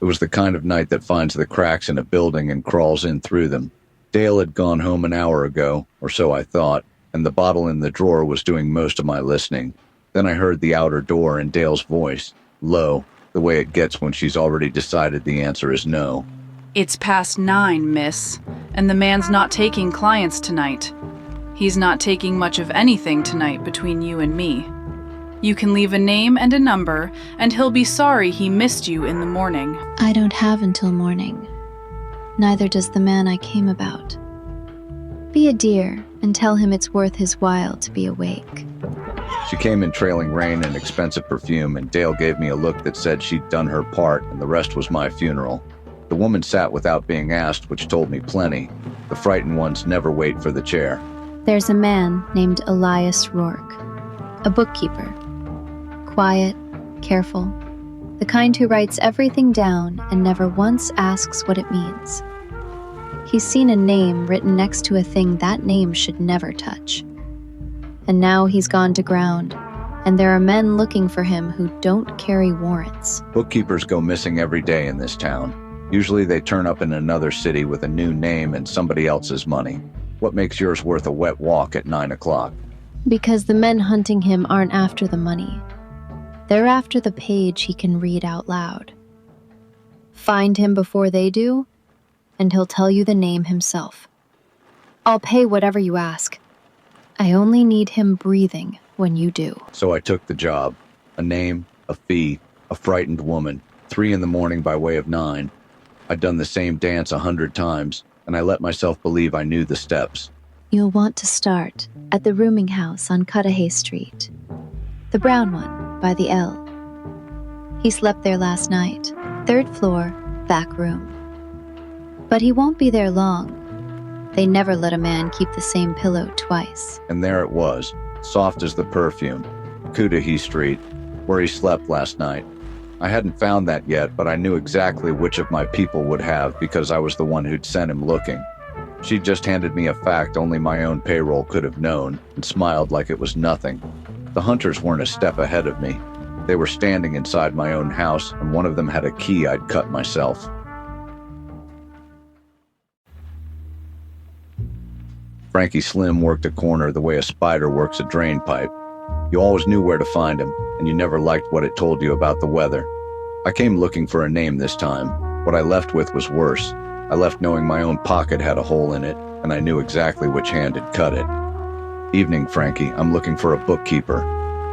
It was the kind of night that finds the cracks in a building and crawls in through them. Dale had gone home an hour ago, or so I thought, and the bottle in the drawer was doing most of my listening. Then I heard the outer door and Dale's voice, low, the way it gets when she's already decided the answer is no. "It's past 9, miss, and the man's not taking clients tonight. He's not taking much of anything tonight between you and me. You can leave a name and a number, and he'll be sorry he missed you in the morning." I don't have until morning. Neither does the man I came about. Be a dear and tell him it's worth his while to be awake. She came in trailing rain and expensive perfume, and Dale gave me a look that said she'd done her part and the rest was my funeral. The woman sat without being asked, which told me plenty. The frightened ones never wait for the chair. There's a man named Elias Rourke, a bookkeeper. Quiet, careful, the kind who writes everything down and never once asks what it means. He's seen a name written next to a thing that name should never touch. And now he's gone to ground, and there are men looking for him who don't carry warrants. Bookkeepers go missing every day in this town. Usually they turn up in another city with a new name and somebody else's money. What makes yours worth a wet walk at 9 o'clock? Because the men hunting him aren't after the money. They're after the page he can read out loud. Find him before they do, and he'll tell you the name himself. I'll pay whatever you ask. I only need him breathing when you do. So I took the job. A name, a fee, a frightened woman, 3 in the morning by way of 9. I'd done the same dance 100 times, and I let myself believe I knew the steps. You'll want to start at the rooming house on Cudahy Street. The brown one by the L. He slept there last night. 3rd floor, back room. But he won't be there long. They never let a man keep the same pillow twice. And there it was, soft as the perfume. Cudahy Street, where he slept last night. I hadn't found that yet, but I knew exactly which of my people would have because I was the one who'd sent him looking. She'd just handed me a fact only my own payroll could have known and smiled like it was nothing. The hunters weren't a step ahead of me. They were standing inside my own house, and one of them had a key I'd cut myself. Frankie Slim worked a corner the way a spider works a drain pipe. You always knew where to find him, and you never liked what it told you about the weather. I came looking for a name this time. What I left with was worse. I left knowing my own pocket had a hole in it, and I knew exactly which hand had cut it. "Evening, Frankie. I'm looking for a bookkeeper.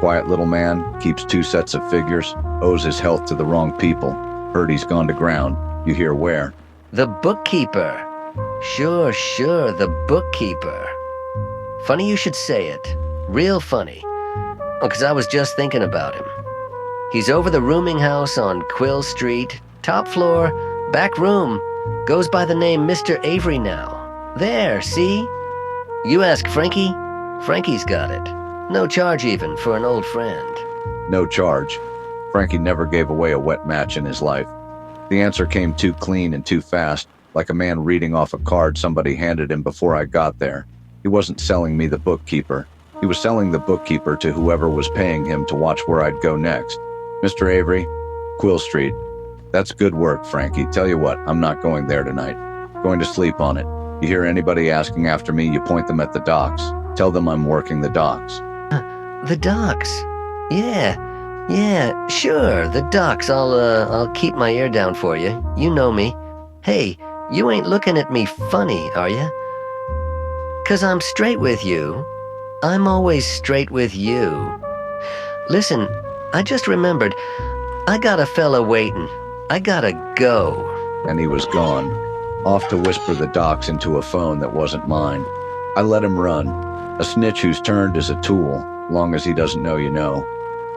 Quiet little man, keeps 2 sets of figures, owes his health to the wrong people. Heard he's gone to ground. You hear where?" The bookkeeper. Sure, the bookkeeper. Funny you should say it. Real funny. Because I was just thinking about him. He's over the rooming house on Quill Street, top floor, back room. Goes by the name Mr. Avery now. There, see? You ask Frankie, Frankie's got it. No charge even for an old friend. No charge. Frankie never gave away a wet match in his life. The answer came too clean and too fast, like a man reading off a card somebody handed him before I got there. He wasn't selling me the bookkeeper. He was selling the bookkeeper to whoever was paying him to watch where I'd go next. "Mr. Avery, Quill Street." "That's good work, Frankie. Tell you what, I'm not going there tonight. Going to sleep on it. You hear anybody asking after me, you point them at the docks. Tell them I'm working the docks." The docks? Yeah, sure, the docks. I'll keep my ear down for you. You know me. Hey, you ain't looking at me funny, are ya? 'Cause I'm straight with you. I'm always straight with you. Listen, I just remembered, I got a fella waiting. I gotta go. And he was gone, off to whisper the docks into a phone that wasn't mine. I let him run. A snitch who's turned is a tool, long as he doesn't know you know.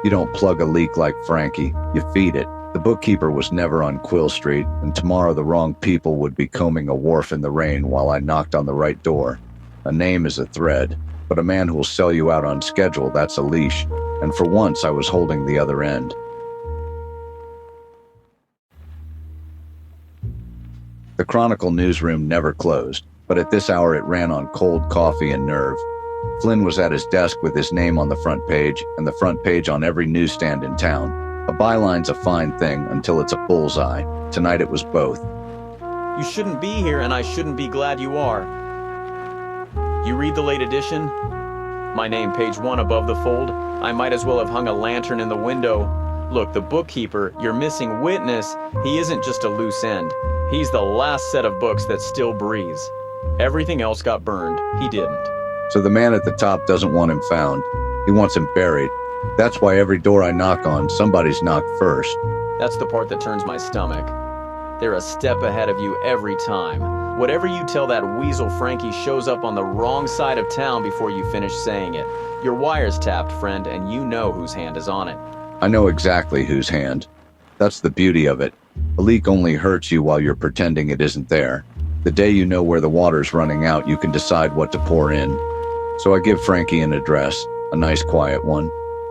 You don't plug a leak like Frankie, you feed it. The bookkeeper was never on Quill Street, and tomorrow the wrong people would be combing a wharf in the rain while I knocked on the right door. A name is a thread, but a man who'll sell you out on schedule, that's a leash. And for once I was holding the other end. The Chronicle newsroom never closed, but at this hour it ran on cold coffee and nerve. Flynn was at his desk with his name on the front page, and the front page on every newsstand in town. A byline's a fine thing until it's a bullseye. Tonight it was both. You shouldn't be here, and I shouldn't be glad you are. You read the late edition? My name, page 1 above the fold. I might as well have hung a lantern in the window. Look, the bookkeeper, your missing witness, he isn't just a loose end. He's the last set of books that still breathes. Everything else got burned. He didn't. So the man at the top doesn't want him found. He wants him buried. That's why every door I knock on, somebody's knocked first. That's the part that turns my stomach. They're a step ahead of you every time. Whatever you tell that weasel Frankie shows up on the wrong side of town before you finish saying it. Your wire's tapped, friend, and you know whose hand is on it. I know exactly whose hand. That's the beauty of it. A leak only hurts you while you're pretending it isn't there. The day you know where the water's running out, you can decide what to pour in. So I give Frankie an address, a nice quiet one,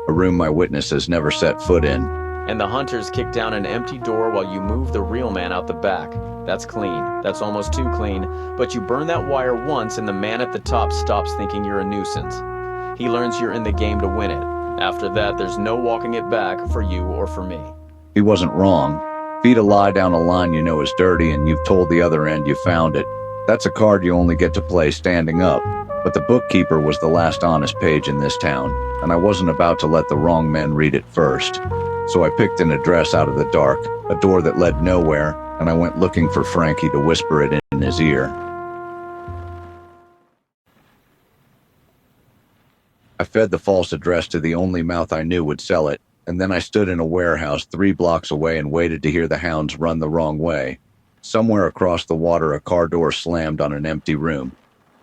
a room my witness has never set foot in. And the hunters kick down an empty door while you move the real man out the back. That's clean. That's almost too clean. But you burn that wire once and the man at the top stops thinking you're a nuisance. He learns you're in the game to win it. After that, there's no walking it back for you or for me. He wasn't wrong. Feed a lie down a line you know is dirty and you've told the other end you found it. That's a card you only get to play standing up. But the bookkeeper was the last honest page in this town, and I wasn't about to let the wrong men read it first. So I picked an address out of the dark, a door that led nowhere, and I went looking for Frankie to whisper it in his ear. I fed the false address to the only mouth I knew would sell it, and then I stood in a warehouse 3 blocks away and waited to hear the hounds run the wrong way. Somewhere across the water, a car door slammed on an empty room.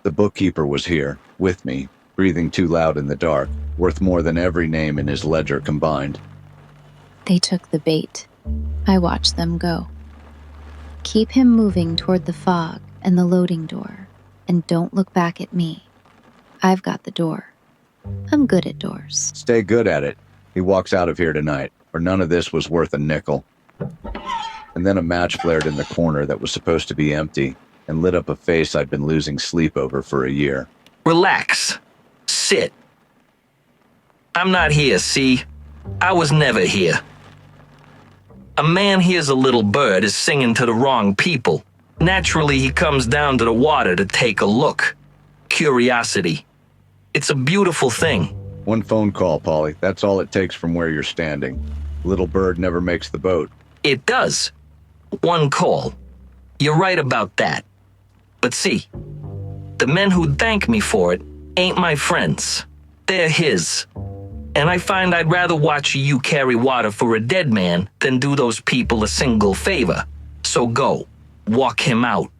The bookkeeper was here, with me, breathing too loud in the dark, worth more than every name in his ledger combined. They took the bait. I watched them go. Keep him moving toward the fog and the loading door, and don't look back at me. I've got the door. I'm good at doors. Stay good at it. He walks out of here tonight, or none of this was worth a nickel. And then a match flared in the corner that was supposed to be empty, and lit up a face I'd been losing sleep over for a year. Relax. Sit. I'm not here, see? I was never here. A man hears a little bird is singing to the wrong people. Naturally, he comes down to the water to take a look. Curiosity. It's a beautiful thing. One phone call, Pauly. That's all it takes from where you're standing. Little bird never makes the boat. It does. One call. You're right about that. But see, the men who thank me for it ain't my friends. They're his. And I find I'd rather watch you carry water for a dead man than do those people a single favor. So go, walk him out.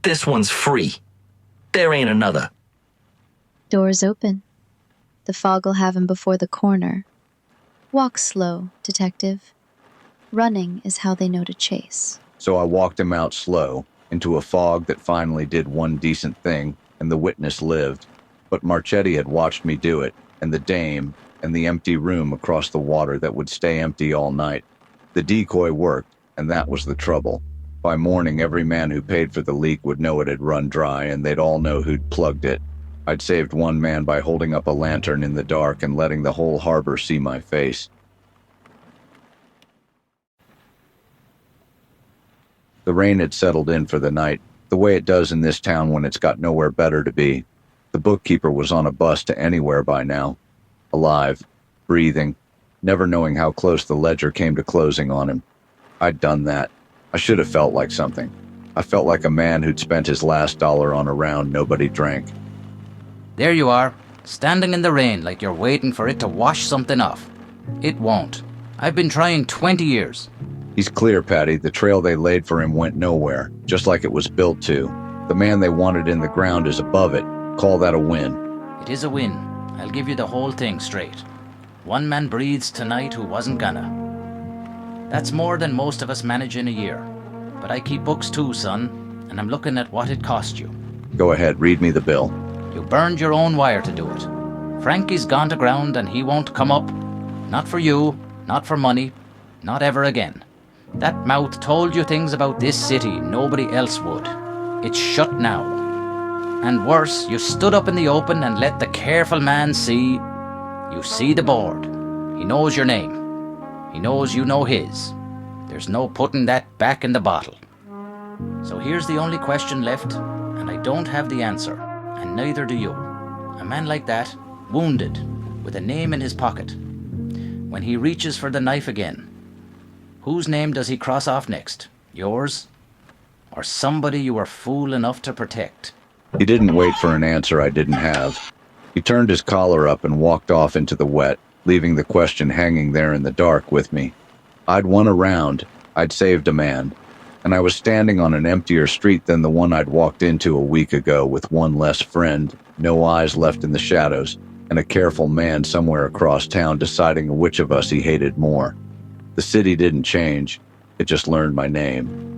This one's free. There ain't another. Doors open. The fog'll have him before the corner. Walk slow, detective. Running is how they know to chase. So I walked him out slow, into a fog that finally did one decent thing, and the witness lived. But Marchetti had watched me do it, and the dame, and the empty room across the water that would stay empty all night. The decoy worked, and that was the trouble. By morning, every man who paid for the leak would know it had run dry, and they'd all know who'd plugged it. I'd saved one man by holding up a lantern in the dark and letting the whole harbor see my face. The rain had settled in for the night, the way it does in this town when it's got nowhere better to be. The bookkeeper was on a bus to anywhere by now. Alive, breathing, never knowing how close the ledger came to closing on him. I'd done that. I should have felt like something. I felt like a man who'd spent his last dollar on a round nobody drank. There you are, standing in the rain like you're waiting for it to wash something off. It won't. I've been trying 20 years. He's clear, Patty. The trail they laid for him went nowhere, just like it was built to. The man they wanted in the ground is above it. Call that a win. It is a win. I'll give you the whole thing straight. One man breathes tonight who wasn't gonna. That's more than most of us manage in a year. But I keep books too, son, and I'm looking at what it cost you. Go ahead, read me the bill. You burned your own wire to do it. Frankie's gone to ground and he won't come up. Not for you, not for money, not ever again. That mouth told you things about this city nobody else would. It's shut now. And worse, you stood up in the open and let the careful man see. You see the board. He knows your name. He knows you know his. There's no putting that back in the bottle. So here's the only question left, and I don't have the answer, and neither do you. A man like that, wounded, with a name in his pocket. When he reaches for the knife again, whose name does he cross off next? Yours? Or somebody you were fool enough to protect? He didn't wait for an answer I didn't have. He turned his collar up and walked off into the wet, leaving the question hanging there in the dark with me. I'd won a round, I'd saved a man, and I was standing on an emptier street than the one I'd walked into a week ago with one less friend, no eyes left in the shadows, and a careful man somewhere across town deciding which of us he hated more. The city didn't change, it just learned my name.